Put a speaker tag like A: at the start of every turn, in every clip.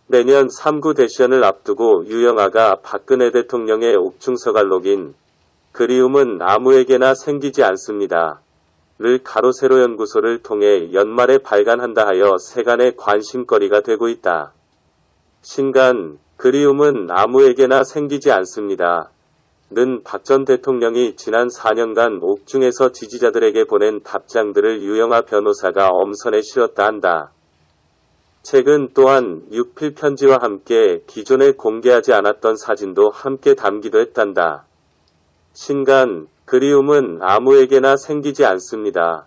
A: 내년 3구 대선을 앞두고 유영아가 박근혜 대통령의 옥중서갈록인 그리움은 아무에게나 생기지 않습니다. 를 가로세로 연구소를 통해 연말에 발간한다 하여 세간의 관심거리가 되고 있다. 신간, 그리움은 아무에게나 생기지 않습니다. 는 박 전 대통령이 지난 4년간 옥중에서 지지자들에게 보낸 답장들을 유영아 변호사가 엄선해 실었다 한다. 책은 또한 육필 편지와 함께 기존에 공개하지 않았던 사진도 함께 담기도 했단다. 신간, 그리움은 아무에게나 생기지 않습니다.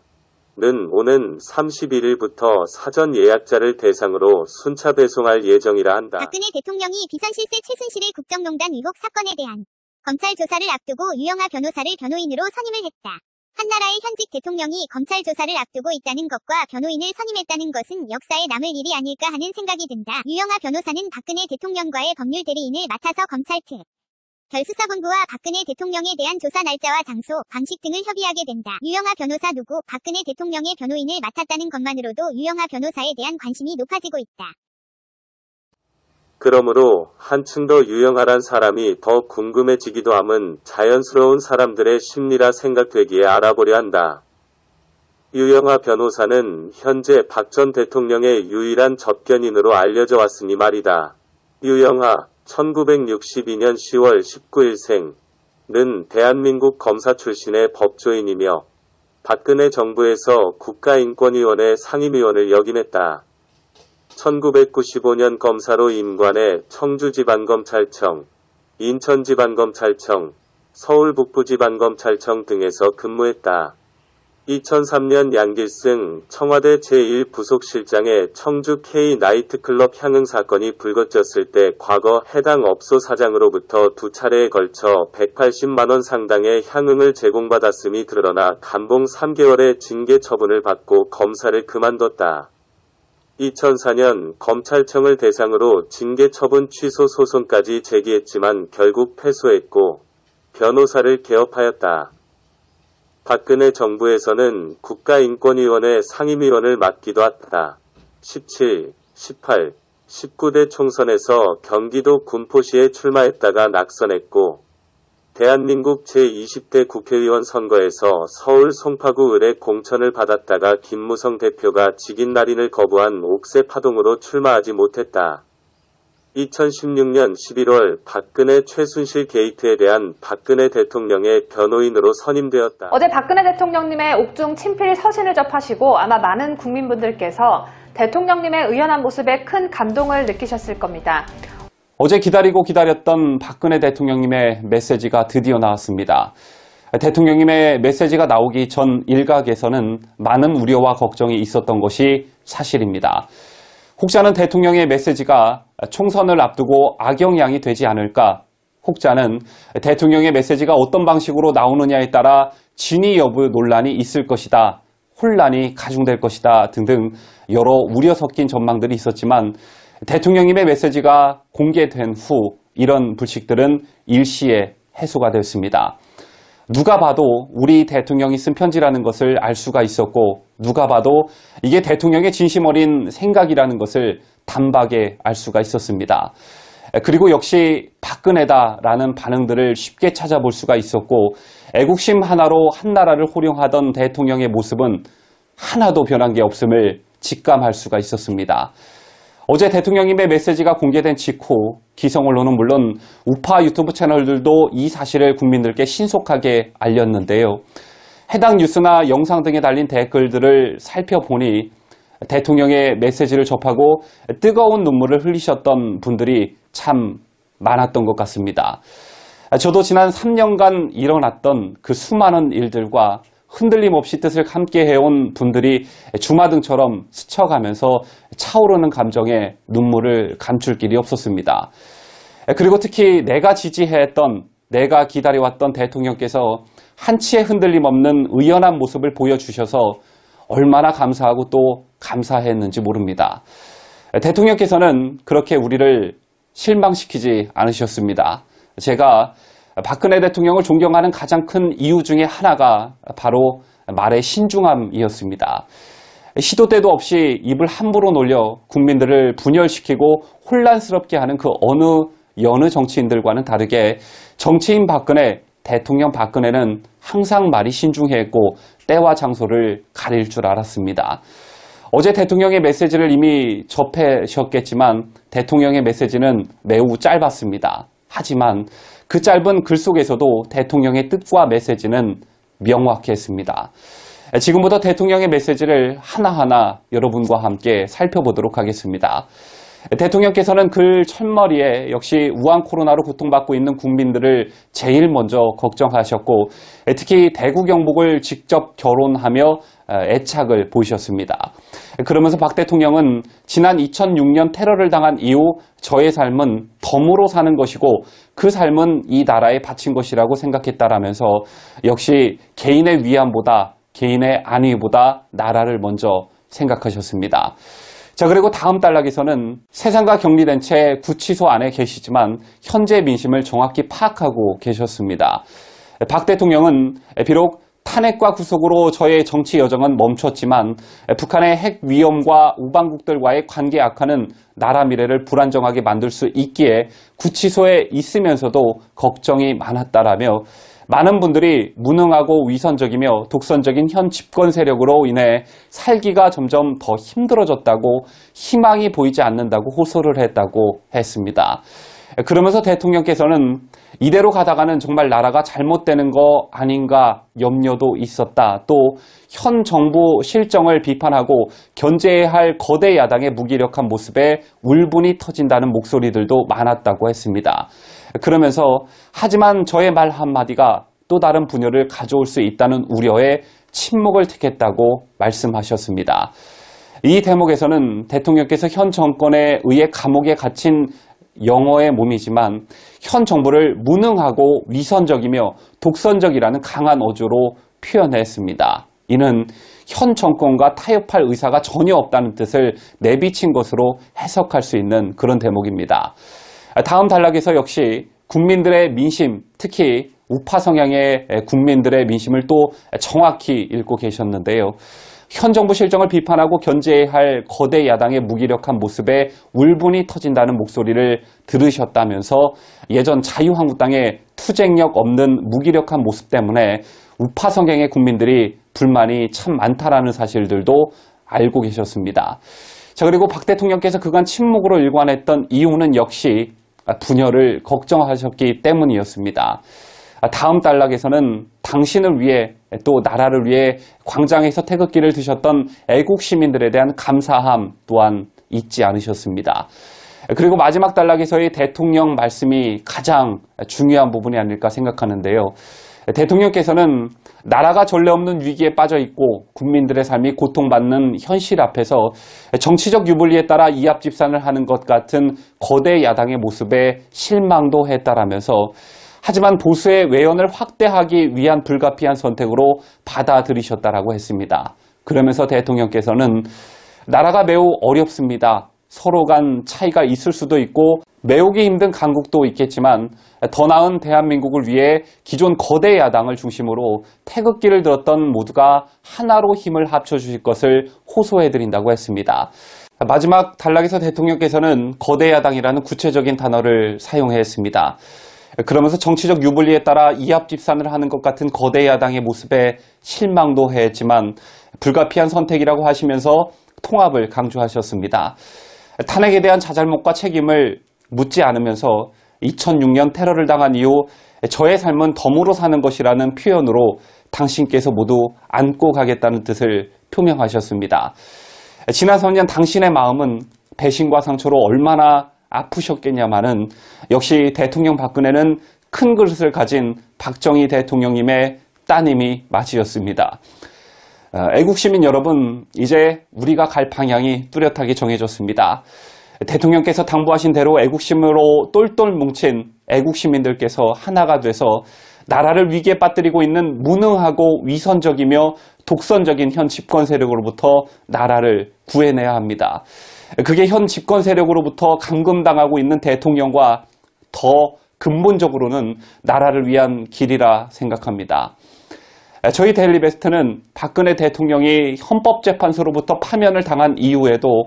A: 는 오는 31일부터 사전 예약자를 대상으로 순차 배송할 예정이라 한다.
B: 박근혜 대통령이 비선실세 최순실의 국정농단 의혹 사건에 대한 검찰 조사를 앞두고 유영아 변호사를 변호인으로 선임을 했다. 한나라의 현직 대통령이 검찰 조사를 앞두고 있다는 것과 변호인을 선임했다는 것은 역사에 남을 일이 아닐까 하는 생각이 든다. 유영아 변호사는 박근혜 대통령과의 법률 대리인을 맡아서 검찰 별수사본부와 박근혜 대통령에 대한 조사 날짜와 장소, 방식 등을 협의하게 된다. 유영아 변호사 누구, 박근혜 대통령의 변호인을 맡았다는 것만으로도 유영아 변호사에 대한 관심이 높아지고 있다.
A: 그러므로 한층 더 유영아란 사람이 더 궁금해지기도 함은 자연스러운 사람들의 심리라 생각되기에 알아보려 한다. 유영아 변호사는 현재 박 전 대통령의 유일한 접견인으로 알려져 왔으니 말이다. 유영아, 1962년 10월 19일생,는 대한민국 검사 출신의 법조인이며 박근혜 정부에서 국가인권위원회 상임위원을 역임했다. 1995년 검사로 임관해 청주지방검찰청, 인천지방검찰청, 서울북부지방검찰청 등에서 근무했다. 2003년 양길승 청와대 제1부속실장의 청주 K나이트클럽 향응 사건이 불거졌을 때 과거 해당 업소 사장으로부터 두 차례에 걸쳐 180만원 상당의 향응을 제공받았음이 드러나 감봉 3개월의 징계 처분을 받고 검사를 그만뒀다. 2004년 검찰청을 대상으로 징계 처분 취소 소송까지 제기했지만 결국 패소했고 변호사를 개업하였다. 박근혜 정부에서는 국가인권위원회 상임위원을 맡기도 했다. 17, 18, 19대 총선에서 경기도 군포시에 출마했다가 낙선했고 대한민국 제20대 국회의원 선거에서 서울 송파구 을에 공천을 받았다가 김무성 대표가 직인 날인을 거부한 옥새 파동으로 출마하지 못했다. 2016년 11월 박근혜 최순실 게이트에 대한 박근혜 대통령의 변호인으로 선임되었다.
C: 어제 박근혜 대통령님의 옥중 친필 서신을 접하시고 아마 많은 국민분들께서 대통령님의 의연한 모습에 큰 감동을 느끼셨을 겁니다.
D: 어제 기다리고 기다렸던 박근혜 대통령님의 메시지가 드디어 나왔습니다. 대통령님의 메시지가 나오기 전 일각에서는 많은 우려와 걱정이 있었던 것이 사실입니다. 혹자는 대통령의 메시지가 총선을 앞두고 악영향이 되지 않을까, 혹자는 대통령의 메시지가 어떤 방식으로 나오느냐에 따라 진위 여부 논란이 있을 것이다, 혼란이 가중될 것이다 등등 여러 우려 섞인 전망들이 있었지만 대통령님의 메시지가 공개된 후 이런 불식들은 일시에 해소가 됐습니다. 누가 봐도 우리 대통령이 쓴 편지라는 것을 알 수가 있었고 누가 봐도 이게 대통령의 진심 어린 생각이라는 것을 단박에 알 수가 있었습니다. 그리고 역시 박근혜다라는 반응들을 쉽게 찾아볼 수가 있었고 애국심 하나로 한나라를 호령하던 대통령의 모습은 하나도 변한 게 없음을 직감할 수가 있었습니다. 어제 대통령님의 메시지가 공개된 직후 기성 언론은 물론 우파 유튜브 채널들도 이 사실을 국민들께 신속하게 알렸는데요. 해당 뉴스나 영상 등에 달린 댓글들을 살펴보니 대통령의 메시지를 접하고 뜨거운 눈물을 흘리셨던 분들이 참 많았던 것 같습니다. 저도 지난 3년간 일어났던 그 수많은 일들과 흔들림 없이 뜻을 함께 해온 분들이 주마등처럼 스쳐가면서 차오르는 감정에 눈물을 감출 길이 없었습니다. 그리고 특히 내가 지지했던, 내가 기다려왔던 대통령께서 한치의 흔들림 없는 의연한 모습을 보여주셔서 얼마나 감사하고 또 감사했는지 모릅니다. 대통령께서는 그렇게 우리를 실망시키지 않으셨습니다. 제가 박근혜 대통령을 존경하는 가장 큰 이유 중에 하나가 바로 말의 신중함이었습니다. 시도 때도 없이 입을 함부로 놀려 국민들을 분열시키고 혼란스럽게 하는 그 여느 정치인들과는 다르게 정치인 박근혜, 대통령 박근혜는 항상 말이 신중했고 때와 장소를 가릴 줄 알았습니다. 어제 대통령의 메시지를 이미 접하셨겠지만 대통령의 메시지는 매우 짧았습니다. 하지만 그 짧은 글 속에서도 대통령의 뜻과 메시지는 명확했습니다. 지금부터 대통령의 메시지를 하나하나 여러분과 함께 살펴보도록 하겠습니다. 대통령께서는 글 첫머리에 역시 우한 코로나로 고통받고 있는 국민들을 제일 먼저 걱정하셨고 특히 대구 경북을 직접 결혼하며 애착을 보이셨습니다. 그러면서 박 대통령은 지난 2006년 테러를 당한 이후 저의 삶은 덤으로 사는 것이고 그 삶은 이 나라에 바친 것이라고 생각했다라면서 역시 개인의 위안보다 개인의 안위보다 나라를 먼저 생각하셨습니다. 자, 그리고 다음 단락에서는 세상과 격리된 채 구치소 안에 계시지만 현재 민심을 정확히 파악하고 계셨습니다. 박 대통령은 비록 탄핵과 구속으로 저의 정치 여정은 멈췄지만 북한의 핵 위험과 우방국들과의 관계 악화는 나라 미래를 불안정하게 만들 수 있기에 구치소에 있으면서도 걱정이 많았다라며 많은 분들이 무능하고 위선적이며 독선적인 현 집권 세력으로 인해 살기가 점점 더 힘들어졌다고 희망이 보이지 않는다고 호소를 했다고 했습니다. 그러면서 대통령께서는 이대로 가다가는 정말 나라가 잘못되는 거 아닌가 염려도 있었다. 또 현 정부 실정을 비판하고 견제해야 할 거대 야당의 무기력한 모습에 울분이 터진다는 목소리들도 많았다고 했습니다. 그러면서 하지만 저의 말 한마디가 또 다른 분열을 가져올 수 있다는 우려에 침묵을 택했다고 말씀하셨습니다. 이 대목에서는 대통령께서 현 정권에 의해 감옥에 갇힌 영어의 몸이지만 현 정부를 무능하고 위선적이며 독선적이라는 강한 어조로 표현했습니다. 이는 현 정권과 타협할 의사가 전혀 없다는 뜻을 내비친 것으로 해석할 수 있는 그런 대목입니다. 다음 단락에서 역시 국민들의 민심, 특히 우파 성향의 국민들의 민심을 또 정확히 읽고 계셨는데요. 현 정부 실정을 비판하고 견제해야 할 거대 야당의 무기력한 모습에 울분이 터진다는 목소리를 들으셨다면서 예전 자유한국당의 투쟁력 없는 무기력한 모습 때문에 우파 성향의 국민들이 불만이 참 많다라는 사실들도 알고 계셨습니다. 자, 그리고 박 대통령께서 그간 침묵으로 일관했던 이유는 역시 분열을 걱정하셨기 때문이었습니다. 다음 단락에서는 당신을 위해 또 나라를 위해 광장에서 태극기를 드셨던 애국 시민들에 대한 감사함 또한 잊지 않으셨습니다. 그리고 마지막 단락에서의 대통령 말씀이 가장 중요한 부분이 아닐까 생각하는데요. 대통령께서는 나라가 전례 없는 위기에 빠져 있고 국민들의 삶이 고통받는 현실 앞에서 정치적 유불리에 따라 이합집산을 하는 것 같은 거대 야당의 모습에 실망도 했다라면서 하지만 보수의 외연을 확대하기 위한 불가피한 선택으로 받아들이셨다라고 했습니다. 그러면서 대통령께서는 나라가 매우 어렵습니다. 서로 간 차이가 있을 수도 있고 메우기 힘든 강국도 있겠지만 더 나은 대한민국을 위해 기존 거대 야당을 중심으로 태극기를 들었던 모두가 하나로 힘을 합쳐주실 것을 호소해드린다고 했습니다. 마지막 단락에서 대통령께서는 거대 야당이라는 구체적인 단어를 사용했습니다. 그러면서 정치적 유불리에 따라 이합집산을 하는 것 같은 거대 야당의 모습에 실망도 했지만 불가피한 선택이라고 하시면서 통합을 강조하셨습니다. 탄핵에 대한 자잘못과 책임을 묻지 않으면서 2006년 테러를 당한 이후 저의 삶은 덤으로 사는 것이라는 표현으로 당신께서 모두 안고 가겠다는 뜻을 표명하셨습니다. 지난 3년 당신의 마음은 배신과 상처로 얼마나 아프셨겠냐마는 역시 대통령 박근혜는 큰 그릇을 가진 박정희 대통령님의 따님이 맞이었습니다. 애국 시민 여러분, 이제 우리가 갈 방향이 뚜렷하게 정해졌습니다. 대통령께서 당부하신 대로 애국심으로 똘똘 뭉친 애국 시민들께서 하나가 돼서 나라를 위기에 빠뜨리고 있는 무능하고 위선적이며 독선적인 현 집권 세력으로부터 나라를 구해내야 합니다. 그게 현 집권 세력으로부터 감금당하고 있는 대통령과 더 근본적으로는 나라를 위한 길이라 생각합니다. 저희 데일리베스트는 박근혜 대통령이 헌법재판소로부터 파면을 당한 이후에도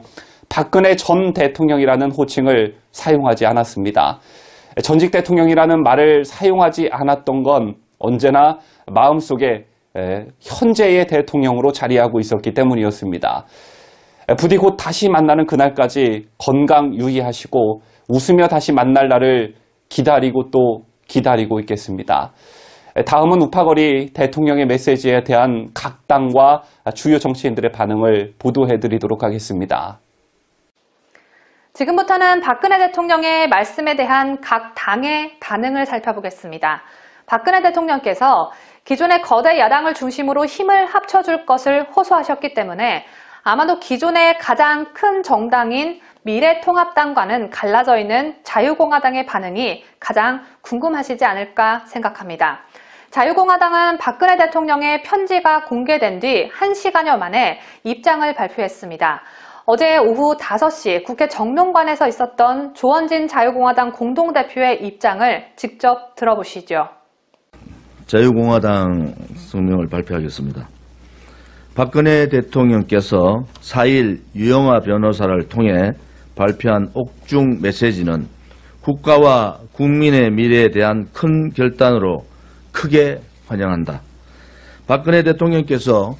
D: 박근혜 전 대통령이라는 호칭을 사용하지 않았습니다. 전직 대통령이라는 말을 사용하지 않았던 건 언제나 마음속에 현재의 대통령으로 자리하고 있었기 때문이었습니다. 부디 곧 다시 만나는 그날까지 건강 유의하시고 웃으며 다시 만날 날을 기다리고 또 기다리고 있겠습니다. 다음은 우파거리 대통령의 메시지에 대한 각 당과 주요 정치인들의 반응을 보도해드리도록 하겠습니다.
C: 지금부터는 박근혜 대통령의 말씀에 대한 각 당의 반응을 살펴보겠습니다. 박근혜 대통령께서 기존의 거대 야당을 중심으로 힘을 합쳐줄 것을 호소하셨기 때문에 아마도 기존의 가장 큰 정당인 미래통합당과는 갈라져 있는 자유공화당의 반응이 가장 궁금하시지 않을까 생각합니다. 자유공화당은 박근혜 대통령의 편지가 공개된 뒤 1시간여 만에 입장을 발표했습니다. 어제 오후 5시 국회 정론관에서 있었던 조원진 자유공화당 공동대표의 입장을 직접 들어보시죠.
E: 자유공화당 성명을 발표하겠습니다. 박근혜 대통령께서 4일 유영하 변호사를 통해 발표한 옥중 메시지는 국가와 국민의 미래에 대한 큰 결단으로 크게 환영한다. 박근혜 대통령께서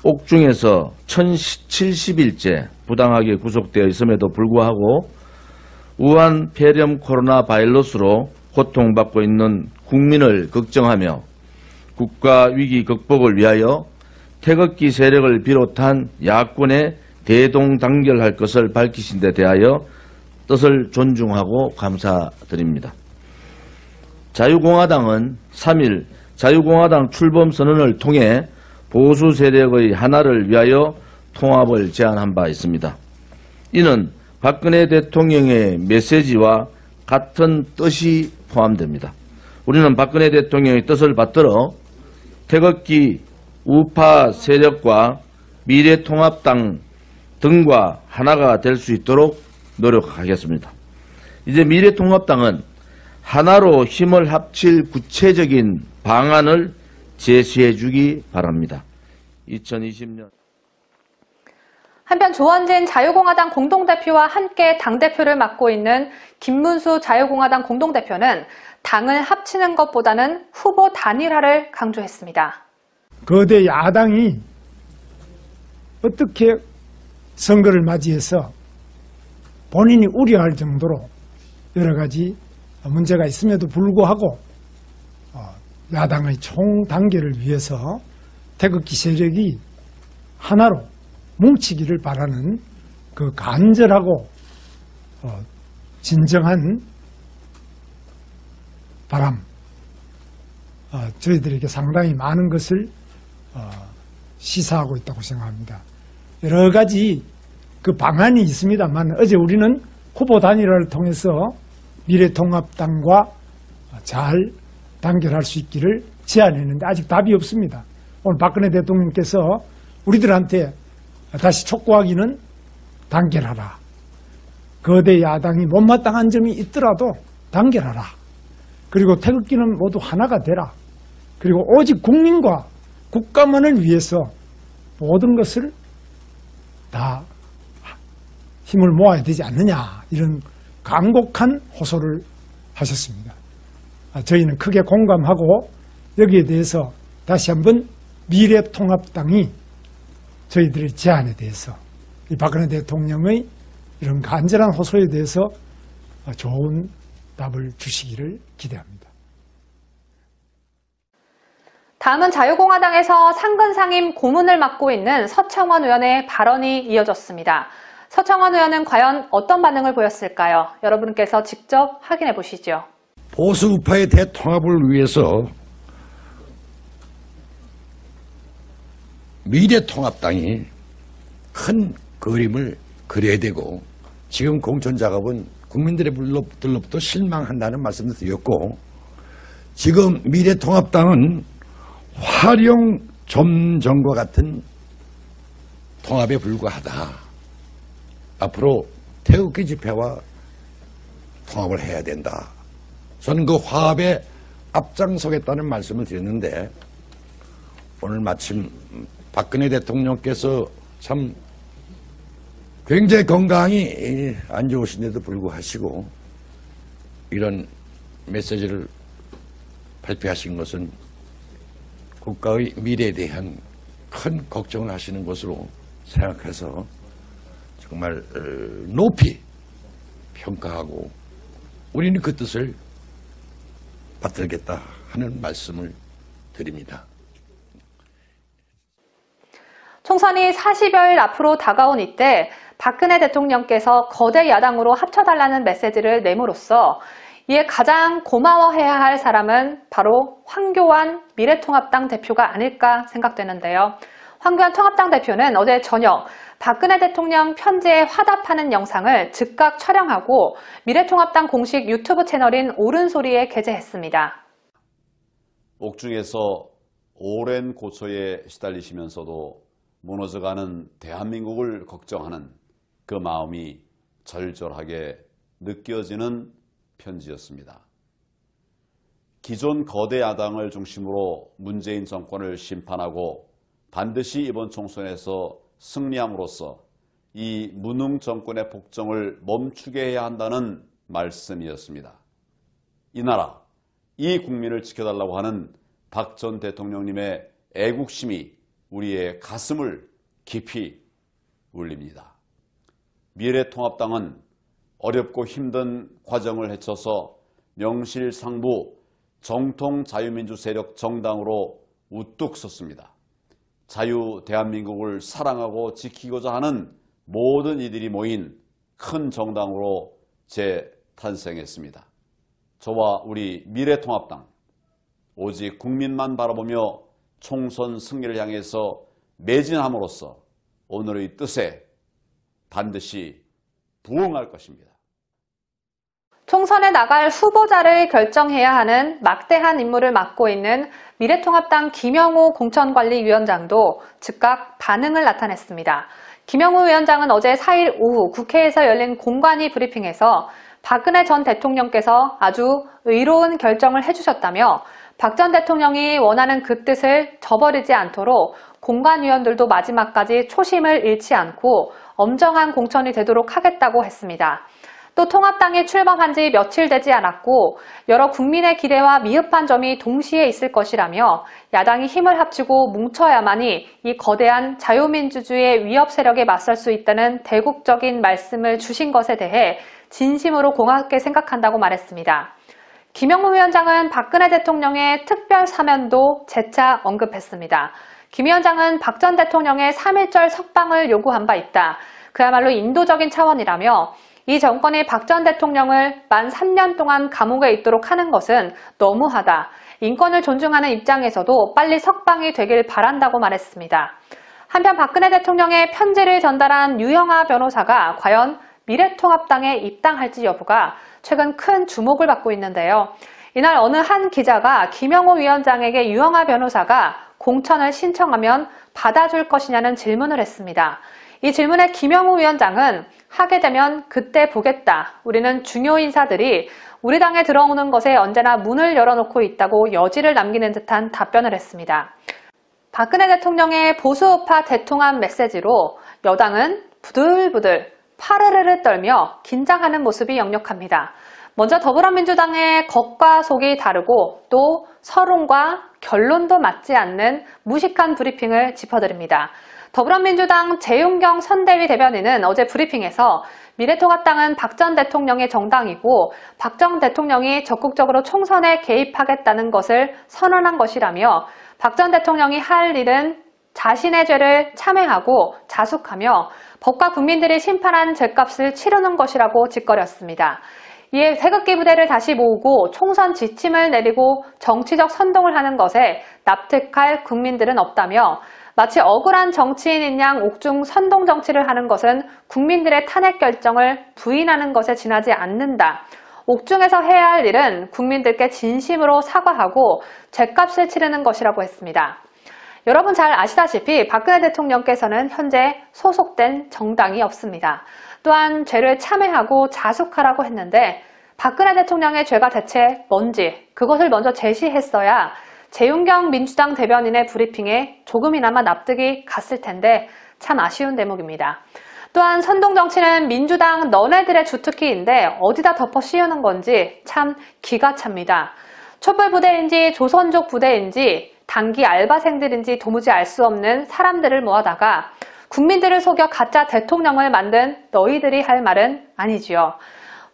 E: 옥중에서 1070일째 부당하게 구속되어 있음에도 불구하고 우한 폐렴 코로나 바이러스로 고통받고 있는 국민을 걱정하며 국가 위기 극복을 위하여 태극기 세력을 비롯한 야권에 대동단결할 것을 밝히신 데 대하여 뜻을 존중하고 감사드립니다. 자유공화당은 3일 자유공화당 출범 선언을 통해 보수 세력의 하나를 위하여 통합을 제안한 바 있습니다. 이는 박근혜 대통령의 메시지와 같은 뜻이 포함됩니다. 우리는 박근혜 대통령의 뜻을 받들어 태극기 우파 세력과 미래통합당 등과 하나가 될 수 있도록 노력하겠습니다. 이제 미래통합당은 하나로 힘을 합칠 구체적인 방안을 제시해 주기 바랍니다. 2020년
C: 한편 조원진 자유공화당 공동대표와 함께 당대표를 맡고 있는 김문수 자유공화당 공동대표는 당을 합치는 것보다는 후보 단일화를 강조했습니다.
F: 거대 야당이 어떻게 선거를 맞이해서 본인이 우려할 정도로 여러 가지 문제가 있음에도 불구하고 야당의 총단결을 위해서 태극기 세력이 하나로 뭉치기를 바라는 그 간절하고 진정한 바람, 저희들에게 상당히 많은 것을 시사하고 있다고 생각합니다. 여러 가지 그 방안이 있습니다만 어제 우리는 후보 단일화를 통해서 미래통합당과 잘 단결할 수 있기를 제안했는데 아직 답이 없습니다. 오늘 박근혜 대통령께서 우리들한테 다시 촉구하기는 단결하라. 거대 야당이 못마땅한 점이 있더라도 단결하라. 그리고 태극기는 모두 하나가 되라. 그리고 오직 국민과 국가만을 위해서 모든 것을 다 힘을 모아야 되지 않느냐, 이런 간곡한 호소를 하셨습니다. 저희는 크게 공감하고 여기에 대해서 다시 한번 미래통합당이 저희들의 제안에 대해서 이 박근혜 대통령의 이런 간절한 호소에 대해서 좋은 답을 주시기를 기대합니다.
C: 다음은 자유공화당에서 상근상임 고문을 맡고 있는 서창원 의원의 발언이 이어졌습니다. 서창원 의원은 과연 어떤 반응을 보였을까요? 여러분께서 직접 확인해 보시죠.
G: 보수 우파의 대통합을 위해서 미래통합당이 큰 그림을 그려야 되고, 지금 공천 작업은 국민들로부터 실망한다는 말씀을 드렸고, 지금 미래통합당은 활용 점정과 같은 통합에 불과하다. 앞으로 태극기 집회와 통합을 해야 된다. 저는 그 화합에 앞장서겠다는 말씀을 드렸는데, 오늘 마침 박근혜 대통령께서 참 굉장히 건강이 안 좋으신데도 불구하고 이런 메시지를 발표하신 것은 국가의 미래에 대한 큰 걱정을 하시는 것으로 생각해서 정말 높이 평가하고 우리는 그 뜻을 받들겠다 하는 말씀을 드립니다.
C: 총선이 40여일 앞으로 다가온 이때 박근혜 대통령께서 거대 야당으로 합쳐달라는 메시지를 내므로써 이에 가장 고마워해야 할 사람은 바로 황교안 미래통합당 대표가 아닐까 생각되는데요. 황교안 통합당 대표는 어제 저녁 박근혜 대통령 편지에 화답하는 영상을 즉각 촬영하고 미래통합당 공식 유튜브 채널인 옳은소리에 게재했습니다.
H: 옥중에서 오랜 고초에 시달리시면서도 무너져가는 대한민국을 걱정하는 그 마음이 절절하게 느껴지는 편지였습니다. 기존 거대 야당을 중심으로 문재인 정권을 심판하고 반드시 이번 총선에서 승리함으로써 이 무능 정권의 복정을 멈추게 해야 한다는 말씀이었습니다. 이 나라, 이 국민을 지켜달라고 하는 박 전 대통령님의 애국심이 우리의 가슴을 깊이 울립니다. 미래통합당은 어렵고 힘든 과정을 헤쳐서 명실상부 정통 자유민주 세력 정당으로 우뚝 섰습니다. 자유 대한민국을 사랑하고 지키고자 하는 모든 이들이 모인 큰 정당으로 재탄생했습니다. 저와 우리 미래통합당, 오직 국민만 바라보며 총선 승리를 향해서 매진함으로써 오늘의 뜻에 반드시 부응할 것입니다.
C: 총선에 나갈 후보자를 결정해야 하는 막대한 임무를 맡고 있는 미래통합당 김영우 공천관리위원장도 즉각 반응을 나타냈습니다. 김영우 위원장은 어제 4일 오후 국회에서 열린 공관위 브리핑에서 박근혜 전 대통령께서 아주 의로운 결정을 해주셨다며 박 전 대통령이 원하는 그 뜻을 저버리지 않도록 공관위원들도 마지막까지 초심을 잃지 않고 엄정한 공천이 되도록 하겠다고 했습니다. 또 통합당이 출범한 지 며칠 되지 않았고 여러 국민의 기대와 미흡한 점이 동시에 있을 것이라며 야당이 힘을 합치고 뭉쳐야만이 이 거대한 자유민주주의의 위협 세력에 맞설 수 있다는 대국적인 말씀을 주신 것에 대해 진심으로 고맙게 생각한다고 말했습니다. 김영우 위원장은 박근혜 대통령의 특별 사면도 재차 언급했습니다. 김 위원장은 박 전 대통령의 3.1절 석방을 요구한 바 있다. 그야말로 인도적인 차원이라며 이 정권이 박 전 대통령을 만 3년 동안 감옥에 있도록 하는 것은 너무하다. 인권을 존중하는 입장에서도 빨리 석방이 되길 바란다고 말했습니다. 한편 박근혜 대통령의 편지를 전달한 유영하 변호사가 과연 미래통합당에 입당할지 여부가 최근 큰 주목을 받고 있는데요. 이날 어느 한 기자가 김영우 위원장에게 유영하 변호사가 공천을 신청하면 받아줄 것이냐는 질문을 했습니다. 이 질문에 김영우 위원장은 하게 되면 그때 보겠다. 우리는 중요 인사들이 우리 당에 들어오는 것에 언제나 문을 열어놓고 있다고 여지를 남기는 듯한 답변을 했습니다. 박근혜 대통령의 보수우파 대통합 메시지로 여당은 부들부들 파르르르 떨며 긴장하는 모습이 역력합니다. 먼저 더불어민주당의 겉과 속이 다르고 또 서론과 결론도 맞지 않는 무식한 브리핑을 짚어드립니다. 더불어민주당 재윤경 선대위 대변인은 어제 브리핑에서 미래통합당은 박 전 대통령의 정당이고 박 전 대통령이 적극적으로 총선에 개입하겠다는 것을 선언한 것이라며 박 전 대통령이 할 일은 자신의 죄를 참회하고 자숙하며 법과 국민들이 심판한 죄값을 치르는 것이라고 짓거렸습니다. 이에 태극기 부대를 다시 모으고 총선 지침을 내리고 정치적 선동을 하는 것에 납득할 국민들은 없다며 마치 억울한 정치인인 양 옥중 선동 정치를 하는 것은 국민들의 탄핵 결정을 부인하는 것에 지나지 않는다. 옥중에서 해야 할 일은 국민들께 진심으로 사과하고 죄값을 치르는 것이라고 했습니다. 여러분 잘 아시다시피 박근혜 대통령께서는 현재 소속된 정당이 없습니다. 또한 죄를 참회하고 자숙하라고 했는데 박근혜 대통령의 죄가 대체 뭔지 그것을 먼저 제시했어야 재윤경 민주당 대변인의 브리핑에 조금이나마 납득이 갔을 텐데 참 아쉬운 대목입니다. 또한 선동정치는 민주당 너네들의 주특기인데 어디다 덮어 씌우는 건지 참 기가 찹니다. 촛불부대인지 조선족 부대인지 단기 알바생들인지 도무지 알 수 없는 사람들을 모아다가 국민들을 속여 가짜 대통령을 만든 너희들이 할 말은 아니지요.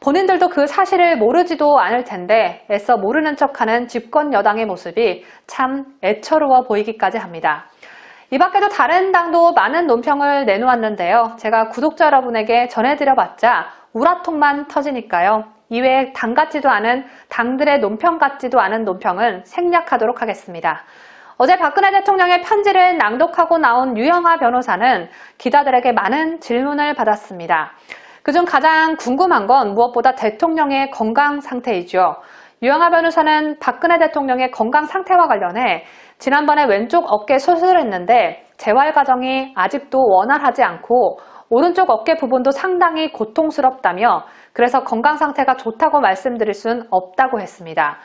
C: 본인들도 그 사실을 모르지도 않을 텐데 애써 모르는 척하는 집권 여당의 모습이 참 애처로워 보이기까지 합니다. 이 밖에도 다른 당도 많은 논평을 내놓았는데요. 제가 구독자 여러분에게 전해드려봤자 우라통만 터지니까요. 이외에 당 같지도 않은 당들의 논평 같지도 않은 논평은 생략하도록 하겠습니다. 어제 박근혜 대통령의 편지를 낭독하고 나온 유영하 변호사는 기자들에게 많은 질문을 받았습니다. 그중 가장 궁금한 건 무엇보다 대통령의 건강 상태이죠. 유영하 변호사는 박근혜 대통령의 건강 상태와 관련해 지난번에 왼쪽 어깨 수술을 했는데 재활 과정이 아직도 원활하지 않고 오른쪽 어깨 부분도 상당히 고통스럽다며 그래서 건강 상태가 좋다고 말씀드릴 순 없다고 했습니다.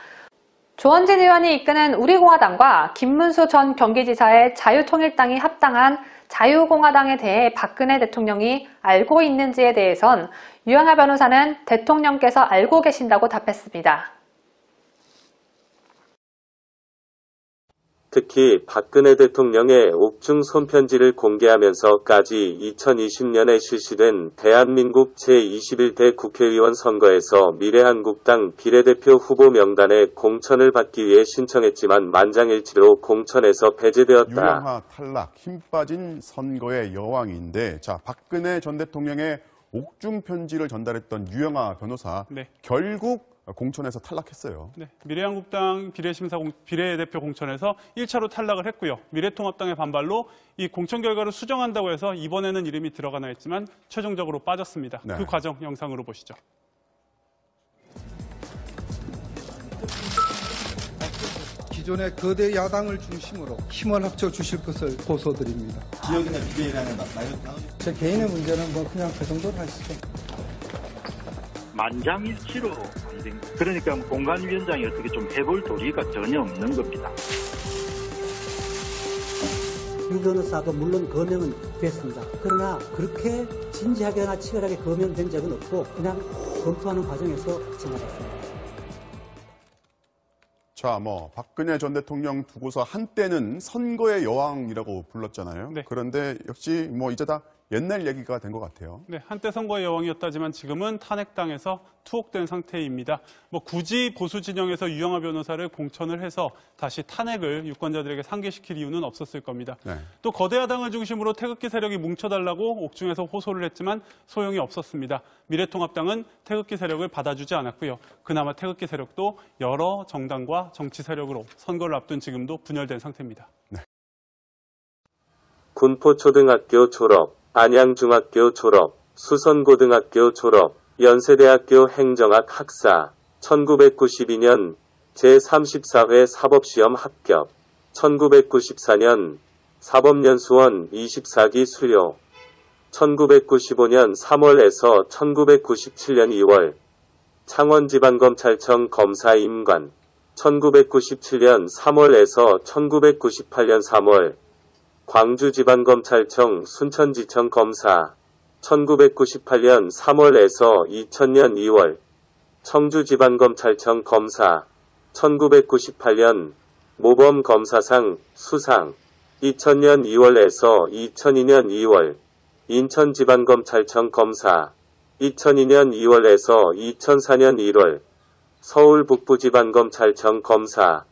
C: 조원진 의원이 이끄는 우리공화당과 김문수 전 경기지사의 자유통일당이 합당한 자유공화당에 대해 박근혜 대통령이 알고 있는지에 대해선 유영하 변호사는 대통령께서 알고 계신다고 답했습니다.
A: 특히 박근혜 대통령의 옥중 손편지를 공개하면서까지 2020년에 실시된 대한민국 제21대 국회의원 선거에서 미래한국당 비례대표 후보 명단에 공천을 받기 위해 신청했지만 만장일치로 공천에서 배제되었다.
I: 유영하 탈락, 힘 빠진 선거의 여왕인데, 자, 박근혜 전 대통령의 옥중 편지를 전달했던 유영하 변호사,
J: 네.
I: 결국 공천에서 탈락했어요.
J: 네, 미래한국당 비례대표 공천에서 1차로 탈락을 했고요. 미래통합당의 반발로 이 공천 결과를 수정한다고 해서 이번에는 이름이 들어가나 했지만 최종적으로 빠졌습니다.
I: 네.
J: 그 과정 영상으로 보시죠.
K: 기존의 거대 야당을 중심으로 힘을 합쳐 주실 것을 고소드립니다.
L: 지역이나 비례라는 말도
K: 제 개인의 문제는 뭐 그냥 그 정도로 하시죠.
M: 만장일치로 안 된, 그러니까 공관위원장이 어떻게 좀 해볼 도리가 전혀 없는 겁니다.
N: 유 변호사가 물론 거명은 됐습니다. 그러나 그렇게 진지하게나 치열하게 거명된 적은 없고 그냥 검토하는 과정에서 지나갔습니다.
I: 자, 박근혜 전 대통령 두고서 한때는 선거의 여왕이라고 불렀잖아요.
J: 네.
I: 그런데 역시 이제 다 옛날 얘기가 된 것 같아요.
J: 네, 한때 선거의 여왕이었다지만 지금은 탄핵당해서 투옥된 상태입니다. 굳이 보수 진영에서 유영하 변호사를 공천을 해서 다시 탄핵을 유권자들에게 상기시킬 이유는 없었을 겁니다.
I: 네.
J: 또 거대 야당을 중심으로 태극기 세력이 뭉쳐달라고 옥중에서 호소를 했지만 소용이 없었습니다. 미래통합당은 태극기 세력을 받아주지 않았고요. 그나마 태극기 세력도 여러 정당과 정치 세력으로 선거를 앞둔 지금도 분열된 상태입니다.
I: 네.
A: 군포초등학교 졸업, 안양중학교 졸업, 수선고등학교 졸업, 연세대학교 행정학 학사, 1992년 제34회 사법시험 합격, 1994년 사법연수원 24기 수료, 1995년 3월에서 1997년 2월 창원지방검찰청 검사 임관, 1997년 3월에서 1998년 3월 광주지방검찰청 순천지청 검사, 1998년 3월에서 2000년 2월 청주지방검찰청 검사, 1998년 모범검사상 수상, 2000년 2월에서 2002년 2월 인천지방검찰청 검사, 2002년 2월에서 2004년 1월 서울북부지방검찰청 검사,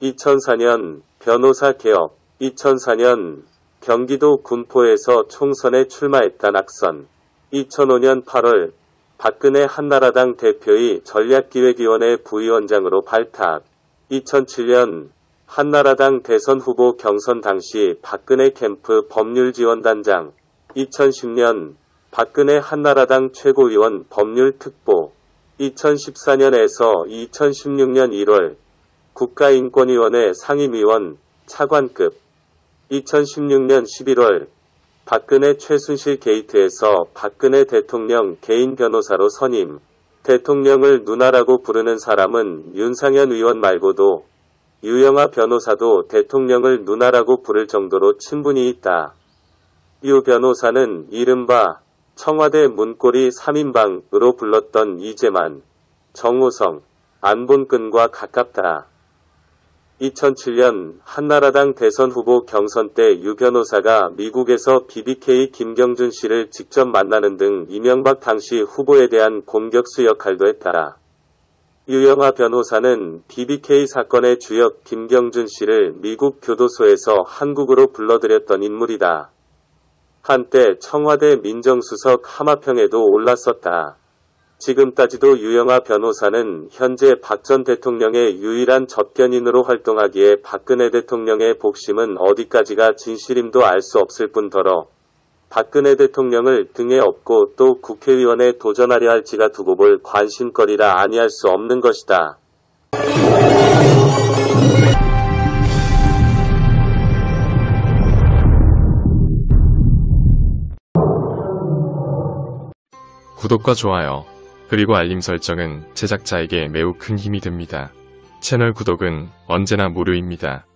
A: 2004년 변호사 개업, 2004년 경기도 군포에서 총선에 출마했다 낙선, 2005년 8월 박근혜 한나라당 대표의 전략기획위원회 부위원장으로 발탁, 2007년 한나라당 대선 후보 경선 당시 박근혜 캠프 법률지원단장, 2010년 박근혜 한나라당 최고위원 법률특보, 2014년에서 2016년 1월 국가인권위원회 상임위원 차관급, 2016년 11월 박근혜 최순실 게이트에서 박근혜 대통령 개인 변호사로 선임, 대통령을 누나라고 부르는 사람은 윤상현 의원 말고도 유영아 변호사도 대통령을 누나라고 부를 정도로 친분이 있다. 유 변호사는 이른바 청와대 문고리 3인방으로 불렀던 이재만, 정호성, 안본근과 가깝다. 2007년 한나라당 대선 후보 경선 때 유 변호사가 미국에서 BBK 김경준 씨를 직접 만나는 등 이명박 당시 후보에 대한 공격수 역할도 했다. 유영아 변호사는 BBK 사건의 주역 김경준 씨를 미국 교도소에서 한국으로 불러들였던 인물이다. 한때 청와대 민정수석 하마평에도 올랐었다. 지금까지도 유영아 변호사는 현재 박 전 대통령의 유일한 접견인으로 활동하기에 박근혜 대통령의 복심은 어디까지가 진실임도 알 수 없을 뿐더러 박근혜 대통령을 등에 업고 또 국회의원에 도전하려 할지가 두고 볼 관심거리라 아니할 수 없는 것이다.
O: 구독과 좋아요, 그리고 알림 설정은 제작자에게 매우 큰 힘이 됩니다. 채널 구독은 언제나 무료입니다.